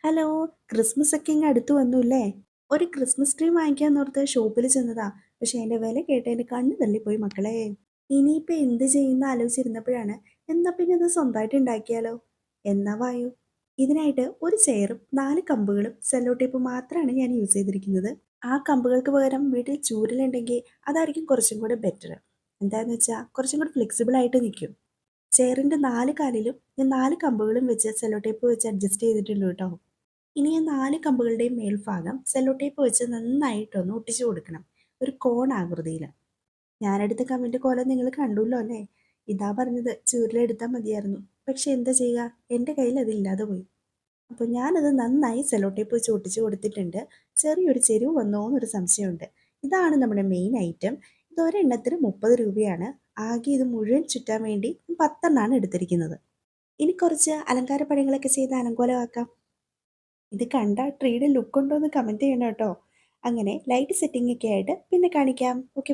Hello, Christmas ഒക്കെ ഇങ്ങ് അടുത്ത് വന്നുല്ലേ. ഒരു ക്രിസ്മസ് ട്രീ വാങ്ങിക്കാന്നോർത്ത് ഷോപ്പിൽ ചെന്നതാ. പക്ഷെ അതിന്റെ വില കേട്ട് എന്റെ കണ്ണ് തള്ളിപ്പോയി മക്കളെ. ഇനിയിപ്പോ എന്ത് ചെയ്യുന്ന ആലോചിച്ചിരുന്നപ്പോഴാണ് എന്നാ പിന്നെ ഇത് സ്വന്തമായിട്ട് ഉണ്ടാക്കിയാലോ. എന്നാ വായു. ഇതിനായിട്ട് ഒരു ചെയറും 4 കമ്പുകളും സെല്ലോ ടേപ്പ് മാത്രമാണ് ഞാൻ യൂസ് ചെയ്തിരിക്കുന്നത്. ആ കമ്പുകൾക്ക് പകരം വീട്ടിൽ ചൂരലുണ്ടെങ്കിൽ അതായിരിക്കും കുറച്ചും കൂടെ ബെറ്റർ. എന്താന്ന് വെച്ചാൽ കുറച്ചും കൂടെ ഫ്ലെക്സിബിൾ ആയിട്ട് നിൽക്കും. ചെയറിന്റെ 4 കാലിലും ഞാൻ 4 കമ്പുകളും വെച്ച് സെല്ലോ ടേപ്പ് വെച്ച് അഡ്ജസ്റ്റ് ചെയ്തിട്ടുണ്ട് കേട്ടോ. ഇനി ആ 4 കമ്പുകളുടെയും മേൽഭാഗം സെല്ലോ ടേപ്പ് വെച്ച് നന്നായിട്ടൊന്ന് ഒട്ടിച്ചു കൊടുക്കണം. ഒരു കോൺ ആകൃതിയിൽ. ഞാനെടുത്ത കമ്പിന്റെ കോലം നിങ്ങൾ കണ്ടുല്ലോ അല്ലേ. ഇതാ പറഞ്ഞത് ചുരുളെടുത്താൽ മതിയായിരുന്നു. പക്ഷെ എന്താ ചെയ്യുക, എൻ്റെ കയ്യിൽ അതില്ലാതെ പോയി. അപ്പോൾ ഞാനത് നന്നായി സെല്ലോ ടേപ്പ് വെച്ച് ഒട്ടിച്ചു കൊടുത്തിട്ടുണ്ട്. ചെറിയൊരു ചെരുവ് വന്നോ എന്നൊരു സംശയമുണ്ട്. ഇതാണ് നമ്മുടെ മെയിൻ ഐറ്റം. ഇത് ഒരെണ്ണത്തിന് 30 രൂപയാണ്. ആകെ ഇത് മുഴുവൻ ചുറ്റാൻ വേണ്ടി 10 എണ്ണമാണ് എടുത്തിരിക്കുന്നത്. ഇനി കുറച്ച് അലങ്കാര പണികളൊക്കെ ചെയ്ത് അലങ്കോലമാക്കാം. ഇത് കണ്ട ട്രീയുടെ ലുക്ക് ഉണ്ടോ എന്ന് കമൻറ്റ് ചെയ്യണം കേട്ടോ. അങ്ങനെ ലൈറ്റ് സെറ്റിംഗ് ഒക്കെ ആയിട്ട് പിന്നെ കാണിക്കാം. ഓക്കെ.